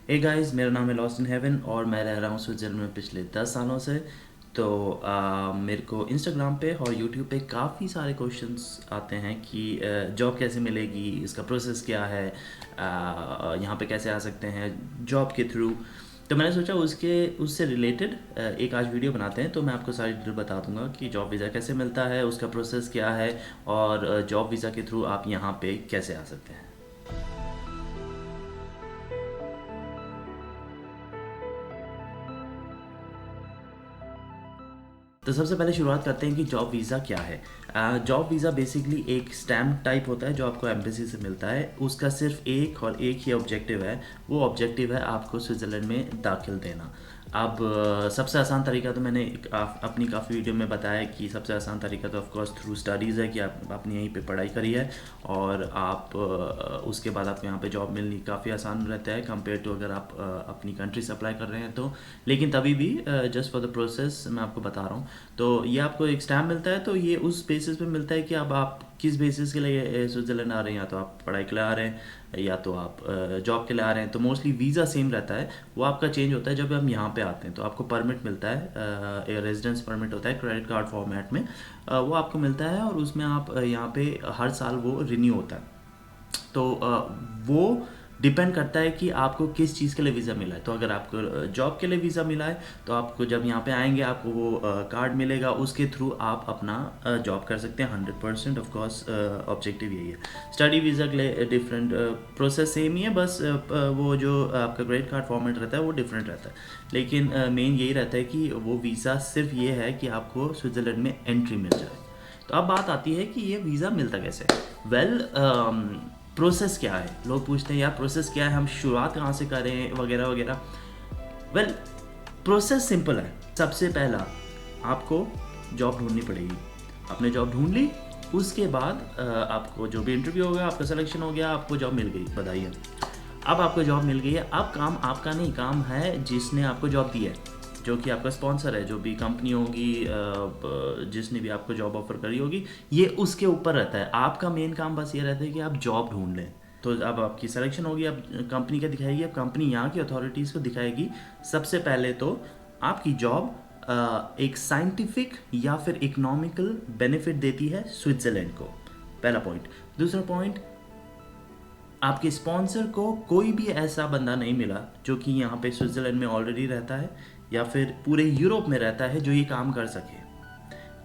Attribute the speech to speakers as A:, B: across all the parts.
A: Hey guys, मेरा नाम है लॉस्ट इन हेवन और मैं रह रहा हूँ स्विट्ज़रलैंड में पिछले 10 सालों से। तो मेरे को इंस्टाग्राम पे और यूट्यूब पे काफ़ी सारे क्वेश्चंस आते हैं कि जॉब कैसे मिलेगी, इसका प्रोसेस क्या है, यहाँ पे कैसे आ सकते हैं जॉब के थ्रू। तो मैंने सोचा उससे रिलेटेड एक आज वीडियो बनाते हैं। तो मैं आपको सारी डिटेल बता दूंगा कि जॉब वीज़ा कैसे मिलता है, उसका प्रोसेस क्या है और जॉब वीज़ा के थ्रू आप यहाँ पे कैसे आ सकते हैं। तो सबसे पहले शुरुआत करते हैं कि जॉब वीज़ा क्या है। जॉब वीज़ा बेसिकली एक स्टैम्प टाइप होता है जो आपको एम्बेसी से मिलता है। उसका सिर्फ एक और एक ही ऑब्जेक्टिव है, वो ऑब्जेक्टिव है आपको स्विट्ज़रलैंड में दाखिल देना। अब सबसे आसान तरीका तो मैंने अपनी काफ़ी वीडियो में बताया कि सबसे आसान तरीका तो ऑफ कोर्स थ्रू स्टडीज़ है कि आपने यहीं पे पढ़ाई करी है और आप उसके बाद आपको यहाँ पे जॉब मिलनी काफ़ी आसान रहता है कंपेयर टू अगर आप अपनी कंट्री से अप्लाई कर रहे हैं तो। लेकिन तभी भी जस्ट फॉर द प्रोसेस मैं आपको बता रहा हूँ। तो ये आपको एक स्टैम्प मिलता है, तो ये उस बेसिस पे मिलता है कि अब आप किस बेसिस के लिए स्विट्ज़रलैंड आ रहे हैं। या तो आप पढ़ाई के लिए आ रहे हैं या तो आप जॉब के लिए आ रहे हैं। तो मोस्टली वीज़ा सेम रहता है, वो आपका चेंज होता है जब हम यहाँ पे आते हैं। तो आपको परमिट मिलता है, रेजिडेंस परमिट होता है क्रेडिट कार्ड फॉर्मेट में। वो आपको मिलता है और उसमें आप यहाँ पे हर साल वो रिन्यू होता है। तो वो डिपेंड करता है कि आपको किस चीज़ के लिए वीज़ा मिला है। तो अगर आपको जॉब के लिए वीज़ा मिला है तो आपको जब यहाँ पे आएंगे आपको वो कार्ड मिलेगा, उसके थ्रू आप अपना जॉब कर सकते हैं 100%। ऑफ कोर्स ऑब्जेक्टिव यही है। स्टडी वीज़ा के लिए डिफरेंट प्रोसेस सेम ही है, बस वो जो आपका क्रेडिट कार्ड फॉर्मेट रहता है वो डिफरेंट रहता है। लेकिन मेन यही रहता है कि वो वीज़ा सिर्फ ये है कि आपको स्विट्ज़रलैंड में एंट्री मिल जाए। तो अब बात आती है कि ये वीज़ा मिलता कैसे है। वेल, प्रोसेस क्या है। लोग पूछते हैं यार प्रोसेस क्या है, हम शुरुआत कहाँ से करें वगैरह वगैरह। वेल, प्रोसेस सिंपल है। सबसे पहला आपको जॉब ढूंढनी पड़ेगी। आपने जॉब ढूंढ ली, उसके बाद आपको जो भी इंटरव्यू होगा, आपका सिलेक्शन हो गया, आपको जॉब मिल गई, बधाई। अब आपको जॉब मिल गई है। अब काम आपका नहीं, काम है जिसने आपको जॉब दी है, जो कि आपका स्पॉन्सर है, जो भी कंपनी होगी, जिसने भी आपको जॉब ऑफर करी होगी, ये उसके ऊपर रहता है। आपका मेन काम बस ये रहता है कि आप जॉब ढूंढ लें। तो अब आपकी सिलेक्शन होगी, अब कंपनी का दिखाएगी, अब कंपनी यहाँ की अथॉरिटीज़ को दिखाएगी। सबसे पहले तो आपकी जॉब एक साइंटिफिक या फिर इकोनॉमिकल बेनिफिट देती है स्विट्ज़रलैंड को, पहला पॉइंट। दूसरा पॉइंट, आपके स्पॉन्सर को कोई भी ऐसा बंदा नहीं मिला जो कि यहाँ पे स्विट्ज़रलैंड में ऑलरेडी रहता है या फिर पूरे यूरोप में रहता है जो ये काम कर सके।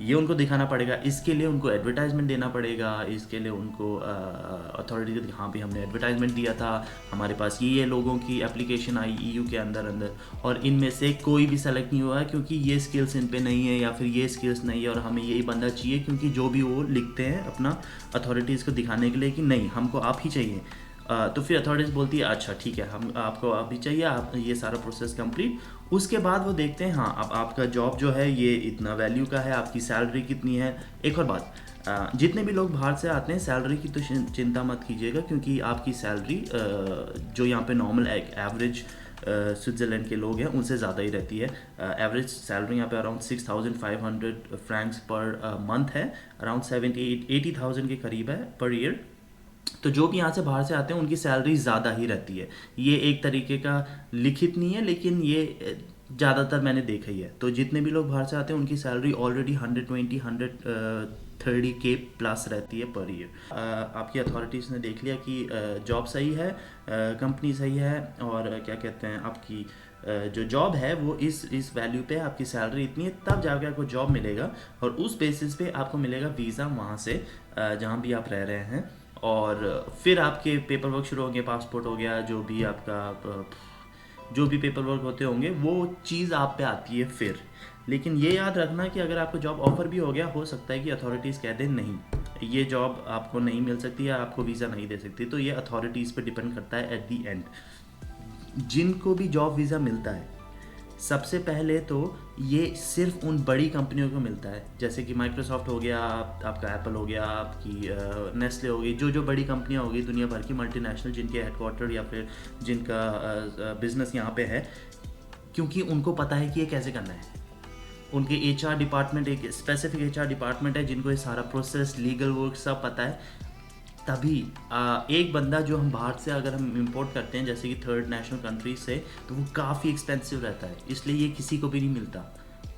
A: ये उनको दिखाना पड़ेगा, इसके लिए उनको एडवर्टाइजमेंट देना पड़ेगा, इसके लिए उनको अथॉरिटी को हाँ भी हमने एडवर्टाइजमेंट दिया था, हमारे पास ये लोगों की एप्लीकेशन आई ईयू के अंदर और इनमें से कोई भी सेलेक्ट नहीं हुआ है क्योंकि ये स्किल्स इन पे नहीं है या फिर ये स्किल्स नहीं है और हमें यही बंदा चाहिए। क्योंकि जो भी वो लिखते हैं अपना अथॉरिटीज़ को दिखाने के लिए कि नहीं हमको आप ही चाहिए, तो फिर अथॉरिटीज़ बोलती है अच्छा ठीक है, हम आपको अभी चाहिए, आप ये सारा प्रोसेस कंप्लीट। उसके बाद वो देखते हैं हाँ अब आपका जॉब जो है ये इतना वैल्यू का है, आपकी सैलरी कितनी है। एक और बात, जितने भी लोग बाहर से आते हैं सैलरी की तो चिंता मत कीजिएगा, क्योंकि आपकी सैलरी जो यहाँ पे नॉर्मल एवरेज स्विट्ज़रलैंड के लोग हैं उनसे ज़्यादा ही रहती है। एवरेज सैलरी यहाँ पे अराउंड 6,500 फ्रैंक्स पर मंथ है, अराउंड 70-80,000 के करीब है पर ईयर। तो जो भी यहाँ से बाहर से आते हैं उनकी सैलरी ज़्यादा ही रहती है। ये एक तरीके का लिखित नहीं है लेकिन ये ज़्यादातर मैंने देखा ही है। तो जितने भी लोग बाहर से आते हैं उनकी सैलरी ऑलरेडी 120-130 के प्लस रहती है पर ईयर। आपकी अथॉरिटीज़ ने देख लिया कि जॉब सही है, कंपनी सही है और क्या कहते हैं आपकी जो जॉब है वो इस वैल्यू पे, आपकी सैलरी इतनी है, तब जाकर आपको जॉब मिलेगा और उस बेसिस पे आपको मिलेगा वीज़ा वहाँ से जहाँ भी आप रह रहे हैं। और फिर आपके पेपर वर्क शुरू होंगे, पासपोर्ट हो गया, जो भी आपका जो भी पेपर वर्क होते होंगे वो चीज़ आप पे आती है फिर। लेकिन ये याद रखना कि अगर आपको जॉब ऑफर भी हो गया, हो सकता है कि अथॉरिटीज़ कह दें नहीं ये जॉब आपको नहीं मिल सकती या आपको वीज़ा नहीं दे सकती। तो ये अथॉरिटीज़ पे डिपेंड करता है एट दी एंड। जिनको भी जॉब वीज़ा मिलता है सबसे पहले तो ये सिर्फ उन बड़ी कंपनियों को मिलता है, जैसे कि माइक्रोसॉफ्ट हो गया, आपका एप्पल हो गया, आपकी नेस्ले हो गई, जो बड़ी कंपनियां हो गई दुनिया भर की मल्टीनेशनल जिनके हेडक्वार्टर या फिर जिनका बिजनेस यहाँ पे है। क्योंकि उनको पता है कि ये कैसे करना है। उनके एचआर डिपार्टमेंट, एक स्पेसिफिक एचआर डिपार्टमेंट है जिनको ये सारा प्रोसेस लीगल वर्क सब पता है। तभी एक बंदा जो हम बाहर से अगर हम इंपोर्ट करते हैं जैसे कि थर्ड नेशनल कंट्रीज से, तो वो काफ़ी एक्सपेंसिव रहता है, इसलिए ये किसी को भी नहीं मिलता।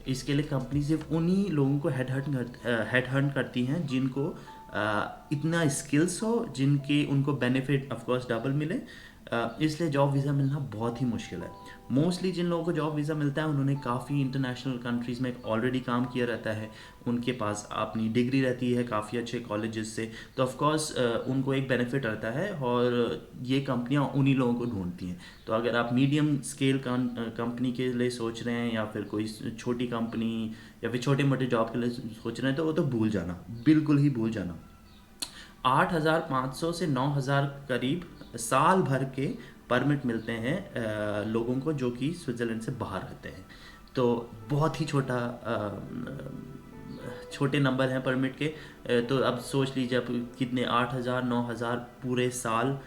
A: इसके लिए कंपनी सिर्फ उन्हीं लोगों को हेड हंट करती हैं जिनको इतना स्किल्स हो, जिनके उनको बेनिफिट ऑफ कोर्स डबल मिले। इसलिए जॉब वीज़ा मिलना बहुत ही मुश्किल है। मोस्टली जिन लोगों को जॉब वीज़ा मिलता है उन्होंने काफ़ी इंटरनेशनल कंट्रीज़ में ऑलरेडी काम किया रहता है, उनके पास अपनी डिग्री रहती है काफ़ी अच्छे कॉलेजेस से, तो ऑफ कोर्स उनको एक बेनिफिट रहता है और ये कंपनियां उन्हीं लोगों को ढूंढती हैं। तो अगर आप मीडियम स्केल कंपनी के लिए सोच रहे हैं या फिर कोई छोटी कंपनी या फिर छोटे मोटे जॉब के लिए सोच रहे हैं, तो वो तो भूल जाना, बिल्कुल ही भूल जाना। 8,500 से 9,000 करीब साल भर के परमिट मिलते हैं लोगों को जो कि स्विट्ज़रलैंड से बाहर रहते हैं। तो बहुत ही छोटे नंबर हैं परमिट के। तो अब सोच लीजिए आप कितने 8,000 9,000 पूरे साल,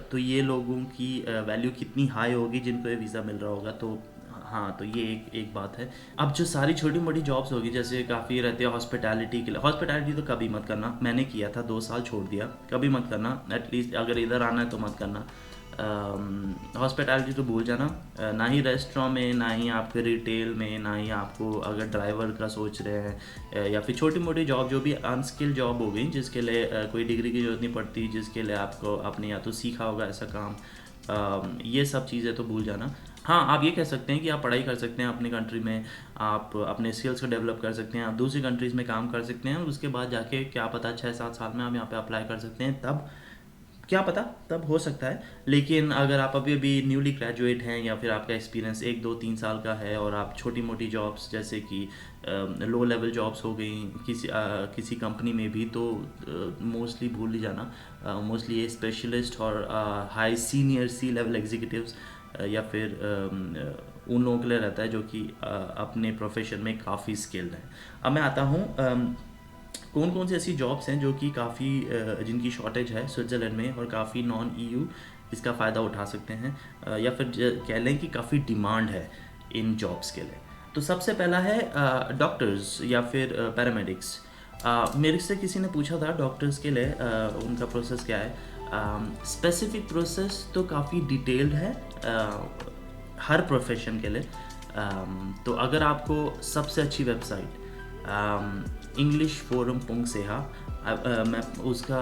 A: तो ये लोगों की वैल्यू कितनी हाई होगी जिनको ये वीज़ा मिल रहा होगा। तो हाँ, तो ये एक बात है। अब जो सारी छोटी मोटी जॉब्स होगी जैसे काफ़ी रहती है हॉस्पिटैलिटी के लिए, हॉस्पिटैलिटी तो कभी मत करना, मैंने किया था 2 साल छोड़ दिया, कभी मत करना, एटलीस्ट अगर इधर आना है तो मत करना। हॉस्पिटैलिटी तो भूल जाना, ना ही रेस्टोरेंट में, ना ही आपके रिटेल में, ना ही आपको अगर ड्राइवर का सोच रहे हैं या फिर छोटी मोटी जॉब जो भी अनस्किल्ड जॉब हो गई जिसके लिए कोई डिग्री की जरूरत नहीं पड़ती, जिसके लिए आपको आपने या तो सीखा होगा ऐसा काम, ये सब चीज़ें तो भूल जाना। हाँ, आप ये कह सकते हैं कि आप पढ़ाई कर सकते हैं अपनी कंट्री में, आप अपने स्किल्स को डेवलप कर सकते हैं, आप दूसरी कंट्रीज़ में काम कर सकते हैं और उसके बाद जाके क्या पता 6-7 साल में आप यहाँ पे अप्लाई कर सकते हैं, तब क्या पता तब हो सकता है। लेकिन अगर आप अभी अभी न्यूली ग्रेजुएट हैं या फिर आपका एक्सपीरियंस 1 2 3 साल का है और आप छोटी मोटी जॉब्स जैसे कि लो लेवल जॉब्स हो गई किसी कंपनी में भी, तो मोस्टली भूल ही जाना। मोस्टली ये स्पेशलिस्ट और high senior C level executives या फिर उन लोगों के लिए रहता है जो कि अपने प्रोफेशन में काफ़ी स्किल्ड हैं। अब मैं आता हूँ कौन कौन सी ऐसी जॉब्स हैं जो कि काफ़ी जिनकी शॉर्टेज है स्विट्ज़रलैंड में और काफ़ी नॉन ईयू इसका फ़ायदा उठा सकते हैं, या फिर कह लें कि काफ़ी डिमांड है इन जॉब्स के लिए। तो सबसे पहला है डॉक्टर्स या फिर पैरामेडिक्स। मेरे से किसी ने पूछा था डॉक्टर्स के लिए उनका प्रोसेस क्या है। स्पेसिफिक प्रोसेस तो काफ़ी डिटेल्ड है हर प्रोफेशन के लिए। तो अगर आपको सबसे अच्छी वेबसाइट इंग्लिश फोरम पुंग सेहा, मैं उसका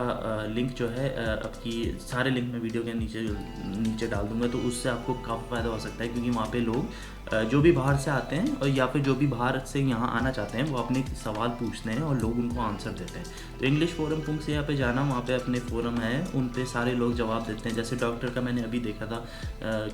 A: लिंक जो है आपकी सारे लिंक मैं वीडियो के नीचे डाल दूंगा, तो उससे आपको काफ़ी फ़ायदा हो सकता है क्योंकि वहाँ पे लोग जो भी बाहर से आते हैं और या फिर जो भी बाहर से यहाँ आना चाहते हैं वो अपने सवाल पूछते हैं और लोग उनको आंसर देते हैं। तो इंग्लिश फोरम पुंग सेहा पे जाना, वहाँ पे अपने फोरम है उन पे सारे लोग जवाब देते हैं। जैसे डॉक्टर का मैंने अभी देखा था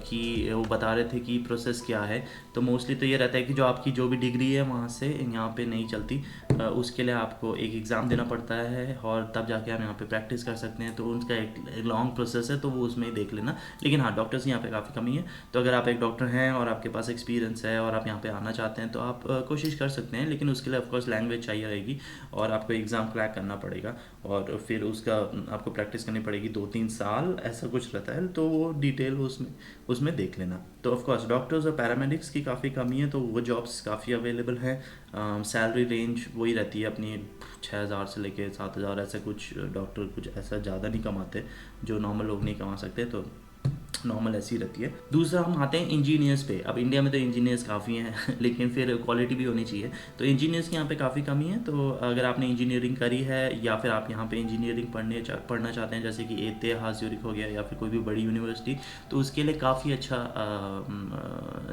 A: कि वो बता रहे थे कि प्रोसेस क्या है। तो मोस्टली तो ये रहता है कि जो आपकी जो भी डिग्री है वहाँ से यहाँ पे नहीं चलती, उसके लिए आपको एक एग्ज़ाम देना पड़ता है और तब जाके हम यहाँ पे प्रैक्टिस कर सकते हैं। तो उनका एक लॉन्ग प्रोसेस है, तो वो उसमें ही देख लेना। लेकिन हाँ, डॉक्टर्स यहाँ पे काफ़ी कमी है। तो अगर आप एक डॉक्टर हैं और आपके पास एक्सपीरियंस है और आप यहाँ पे आना चाहते हैं तो आप कोशिश कर सकते हैं, लेकिन उसके लिए ऑफकोर्स लैंग्वेज चाहिए रहेगी और आपको एग्ज़ाम क्रैक करना पड़ेगा और फिर उसका आपको प्रैक्टिस करनी पड़ेगी 2-3 साल, ऐसा कुछ रहता है। तो वो डिटेल उसमें देख लेना। तो ऑफकोर्स डॉक्टर्स और पैरामेडिक्स की काफ़ी कमी है, तो वो जॉब्स काफ़ी अवेलेबल हैं। सैलरी रेंज वही रहती है अपनी 6,000 से लेके 7,000, ऐसा कुछ। डॉक्टर कुछ ऐसा ज़्यादा नहीं कमाते जो नॉर्मल लोग नहीं कमा सकते, तो नॉर्मल ऐसी रहती है। दूसरा हम आते हैं इंजीनियर्स पे। अब इंडिया में तो इंजीनियर्स काफ़ी हैं लेकिन फिर क्वालिटी भी होनी चाहिए, तो इंजीनियर्स की यहाँ पे काफ़ी कमी है। तो अगर आपने इंजीनियरिंग करी है या फिर आप यहाँ पे इंजीनियरिंग पढ़ना चाहते हैं जैसे कि एते हाज़ुरिक हो गया या फिर कोई भी बड़ी यूनिवर्सिटी, तो उसके लिए काफ़ी अच्छा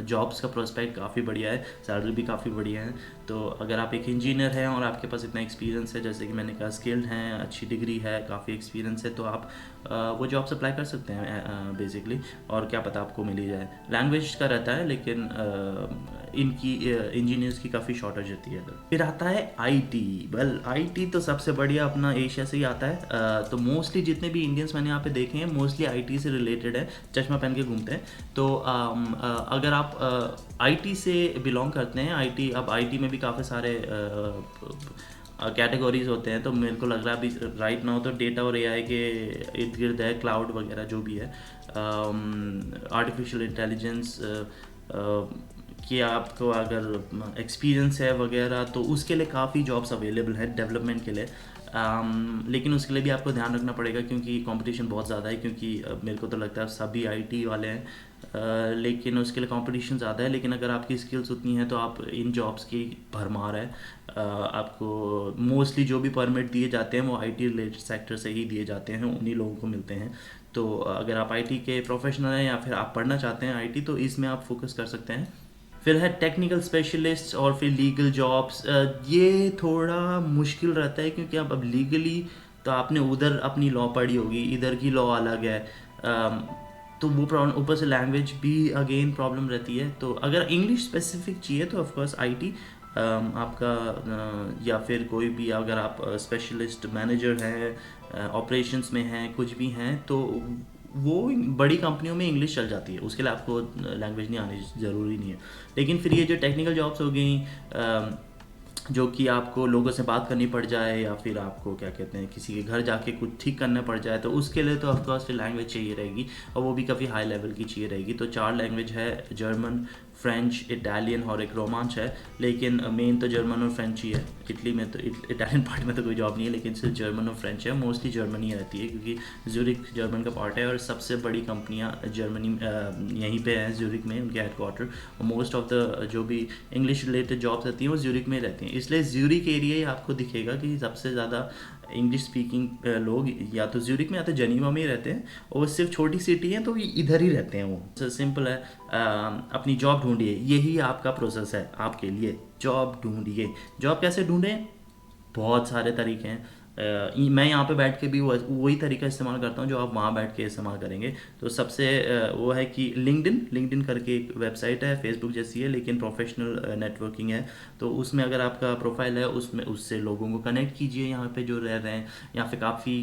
A: जॉब्स का प्रोस्पेक्ट काफ़ी बढ़िया है, सैलरी भी काफ़ी बढ़िया है। तो अगर आप एक इंजीनियर हैं और आपके पास इतना एक्सपीरियंस है, जैसे कि मैंने कहा स्किल्ड हैं, अच्छी डिग्री है, काफ़ी एक्सपीरियंस है, तो आप वो जॉब्स अप्लाई कर सकते हैं बेसिकली, और क्या पता आपको मिल ही जाए। लैंग्वेज का रहता है लेकिन इनकी इंजीनियर्स की काफ़ी शॉर्टेज रहती है। फिर आता है आईटी। वेल, आईटी तो सबसे बढ़िया अपना एशिया से ही आता है। तो मोस्टली जितने भी इंडियंस मैंने यहाँ पे देखे हैं मोस्टली आईटी से रिलेटेड है, चश्मा पहन के घूमते हैं। तो अगर आप आईटी से बिलोंग करते हैं, अब आईटी में भी काफ़ी सारे कैटेगरीज होते हैं, तो मेरे को लग रहा है अभी राइट नाउ तो डेटा और एआई के इर्द गिर्द है, क्लाउड वगैरह जो भी है, आर्टिफिशियल इंटेलिजेंस कि आपको अगर एक्सपीरियंस है वगैरह, तो उसके लिए काफ़ी जॉब्स अवेलेबल है डेवलपमेंट के लिए। लेकिन उसके लिए भी आपको ध्यान रखना पड़ेगा क्योंकि कंपटीशन बहुत ज़्यादा है, क्योंकि मेरे को तो लगता है सभी आईटी वाले हैं, लेकिन उसके लिए कंपटीशन ज़्यादा है। लेकिन अगर आपकी स्किल्स उतनी हैं तो आप इन जॉब्स की भरमार है। आपको मोस्टली जो भी परमिट दिए जाते हैं वो आईटी रिलेटेड सेक्टर से ही दिए जाते हैं, उन्हीं लोगों को मिलते हैं। तो अगर आप आईटी के प्रोफेशनल हैं या फिर आप पढ़ना चाहते हैं आईटी, तो इसमें आप फोकस कर सकते हैं। फिर है टेक्निकल स्पेशलिस्ट और फिर लीगल जॉब्स। ये थोड़ा मुश्किल रहता है क्योंकि अब लीगली तो आपने उधर अपनी लॉ पढ़ी होगी, इधर की लॉ अलग है। तो वो प्रॉब्लम, ऊपर से लैंग्वेज भी अगेन प्रॉब्लम रहती है। तो अगर इंग्लिश स्पेसिफिक चाहिए तो ऑफकोर्स आईटी आपका, या फिर कोई भी अगर आप स्पेशलिस्ट मैनेजर हैं, ऑपरेशंस में हैं, कुछ भी हैं, तो वो बड़ी कंपनियों में इंग्लिश चल जाती है, उसके लिए आपको लैंग्वेज नहीं आनी ज़रूरी नहीं है। लेकिन फिर ये जो टेक्निकल जॉब्स हो गई, जो कि आपको लोगों से बात करनी पड़ जाए या फिर आपको क्या कहते हैं किसी के घर जाके कुछ ठीक करना पड़ जाए, तो उसके लिए तो ऑफकोर्स फिर लैंग्वेज चाहिए रहेगी, और वो भी काफ़ी हाई लेवल की चाहिए रहेगी। तो 4 लैंग्वेज है, जर्मन, फ्रेंच, इटालियन और एक रोमांच है। लेकिन मेन तो जर्मन और फ्रेंच ही है। इटली में तो इटालियन पार्ट में तो कोई जॉब नहीं है, लेकिन सिर्फ जर्मन और फ्रेंच है। मोस्टली जर्मनी रहती है क्योंकि ज्यूरिक जर्मन का पार्ट है और सबसे बड़ी कंपनियां जर्मनी यहीं पे हैं, ज्यूरिक में उनके हेडक्वार्टर। और मोस्ट ऑफ द जो भी इंग्लिश रिलेटेड जॉब्स रहती हैं वो ज्यूरिक में रहती हैं, इसलिए ज्यूरिक एरिया ही आपको दिखेगा कि सबसे ज़्यादा इंग्लिश स्पीकिंग लोग या तो ज्यूरिक में या तो जनीवा में ही रहते हैं, और सिर्फ छोटी सिटी है तो इधर ही रहते हैं। वो सिंपल है, अपनी जॉब ढूंढिए, यही आपका प्रोसेस है आपके लिए। जॉब ढूंढिए। जॉब कैसे ढूंढें? बहुत सारे तरीके हैं। मैं यहाँ पे बैठ के भी वही तरीका इस्तेमाल करता हूँ जो आप वहाँ बैठ के इस्तेमाल करेंगे। तो सबसे वो है कि लिंक्डइन करके एक वेबसाइट है, फेसबुक जैसी है लेकिन प्रोफेशनल नेटवर्किंग है। तो उसमें अगर आपका प्रोफाइल है उसमें उससे लोगों को कनेक्ट कीजिए यहाँ पे जो रह रहे हैं। या फिर काफ़ी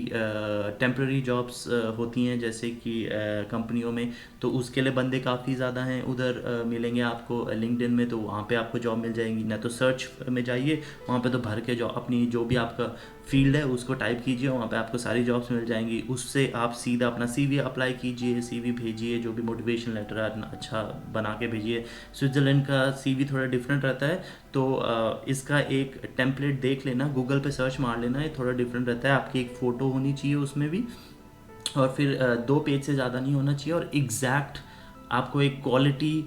A: टेम्प्रेरी जॉब्स होती हैं जैसे कि कंपनियों में, तो उसके लिए बंदे काफ़ी ज़्यादा हैं उधर मिलेंगे आपको लिंक्डइन में, तो वहाँ पे आपको जॉब मिल जाएंगी। ना तो सर्च में जाइए, वहाँ पे तो भर के जॉब अपनी जो भी आपका फील्ड है उसको टाइप कीजिए, वहाँ पे आपको सारी जॉब्स मिल जाएंगी। उससे आप सीधा अपना सीवी अप्लाई कीजिए, सीवी भेजिए, जो भी मोटिवेशन लेटर है अच्छा बना के भेजिए। स्विट्ज़रलैंड का सीवी थोड़ा डिफरेंट रहता है, तो इसका एक टेम्पलेट देख लेना, गूगल पे सर्च मार लेना, ये थोड़ा डिफरेंट रहता है। आपकी एक फ़ोटो होनी चाहिए उसमें भी, और फिर 2 पेज से ज़्यादा नहीं होना चाहिए, और एग्जैक्ट आपको एक क्वालिटी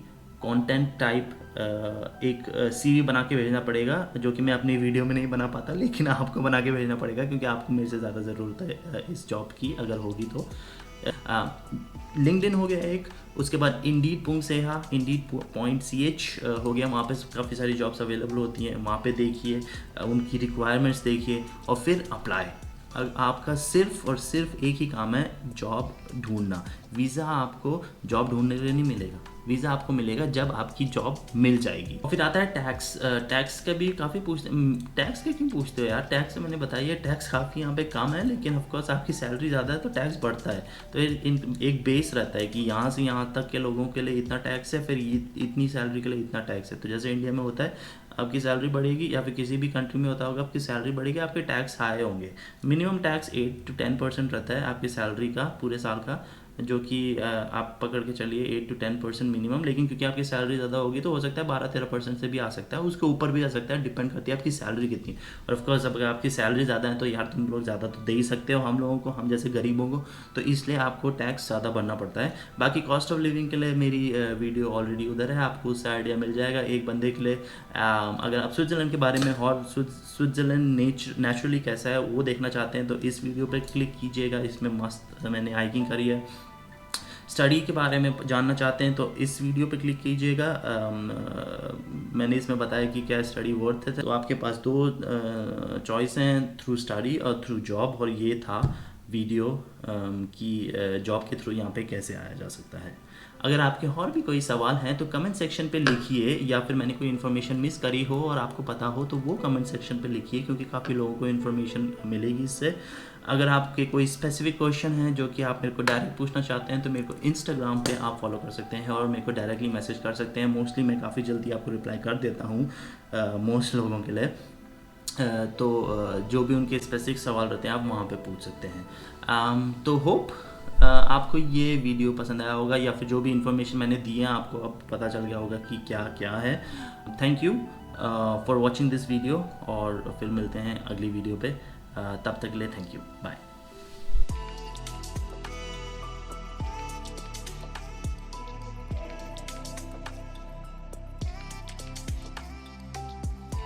A: कंटेंट टाइप एक सीवी बना के भेजना पड़ेगा, जो कि मैं अपनी वीडियो में नहीं बना पाता, लेकिन आपको बना के भेजना पड़ेगा क्योंकि आपको मेरे से ज़्यादा ज़रूरत है इस जॉब की, अगर होगी तो। लिंक्डइन हो गया एक, उसके बाद Indeed.ch हो गया, वहाँ पे काफ़ी सारी जॉब्स अवेलेबल होती हैं, वहाँ पे देखिए, उनकी रिक्वायरमेंट्स देखिए और फिर अप्लाई। आपका सिर्फ और सिर्फ एक ही काम है, जॉब ढूंढना। वीज़ा आपको जॉब ढूंढने के लिए नहीं मिलेगा, वीज़ा आपको मिलेगा जब आपकी जॉब मिल जाएगी। और फिर आता है टैक्स। टैक्स का भी काफ़ी पूछते, टैक्स का क्यों पूछते हो यार? टैक्स मैंने बताया, टैक्स काफ़ी यहाँ पे कम है, लेकिन ऑफकोर्स आपकी सैलरी ज़्यादा है तो टैक्स बढ़ता है। तो एक बेस रहता है कि यहाँ से यहाँ तक के लोगों के लिए इतना टैक्स है, फिर इतनी सैलरी के लिए इतना टैक्स है। तो जैसे इंडिया में होता है, आपकी सैलरी बढ़ेगी, या फिर किसी भी कंट्री में होता होगा, आपकी सैलरी बढ़ेगी, आपके टैक्स हाई होंगे। मिनिमम टैक्स 8 to 10% रहता है आपकी सैलरी का पूरे साल का, जो कि आप पकड़ के चलिए 8 to 10% मिनिमम। लेकिन क्योंकि आपकी सैलरी ज़्यादा होगी तो हो सकता है 12-13% से भी आ सकता है, उसके ऊपर भी आ सकता है, डिपेंड करती है आपकी सैलरी कितनी। और ऑफकोर्स अगर आपकी सैलरी ज़्यादा है तो यार तुम लोग ज़्यादा तो दे ही सकते हो हम लोगों को, हम जैसे गरीबों को, तो इसलिए आपको टैक्स ज़्यादा भरना पड़ता है। बाकी कॉस्ट ऑफ लिविंग के लिए मेरी वीडियो ऑलरेडी उधर है, आपको उससे आइडिया मिल जाएगा एक बंदे के लिए। अगर आप स्विट्ज़रलैंड के बारे में और स्विट्ज़रलैंड नेचुरली कैसा है वो देखना चाहते हैं तो इस वीडियो पर क्लिक कीजिएगा, इसमें मस्त मैंने हाइकिंग करी है। स्टडी के बारे में जानना चाहते हैं तो इस वीडियो पे क्लिक कीजिएगा। मैंने इसमें बताया कि क्या स्टडी वर्थ है। तो आपके पास 2 चॉइस हैं, थ्रू स्टडी और थ्रू जॉब, और ये था वीडियो कि जॉब के थ्रू यहाँ पे कैसे आया जा सकता है। अगर आपके और भी कोई सवाल हैं तो कमेंट सेक्शन पे लिखिए, या फिर मैंने कोई इन्फॉर्मेशन मिस करी हो और आपको पता हो तो वो कमेंट सेक्शन पे लिखिए, क्योंकि काफ़ी लोगों को इन्फॉर्मेशन मिलेगी इससे। अगर आपके कोई स्पेसिफिक क्वेश्चन हैं जो कि आप मेरे को डायरेक्ट पूछना चाहते हैं तो मेरे को इंस्टाग्राम पे आप फॉलो कर सकते हैं और मेरे को डायरेक्टली मैसेज कर सकते हैं। मोस्टली मैं काफ़ी जल्दी आपको रिप्लाई कर देता हूँ मोस्ट लोगों के लिए। तो जो भी उनके स्पेसिफिक सवाल रहते हैं आप वहाँ पे पूछ सकते हैं। तो होप आपको ये वीडियो पसंद आया होगा, या फिर जो भी इन्फॉर्मेशन मैंने दी है आपको अब पता चल गया होगा कि क्या क्या है। Thank you for watching this video, और फिर मिलते हैं अगली वीडियो पे। तब तक के लिए थैंक यू, बाय।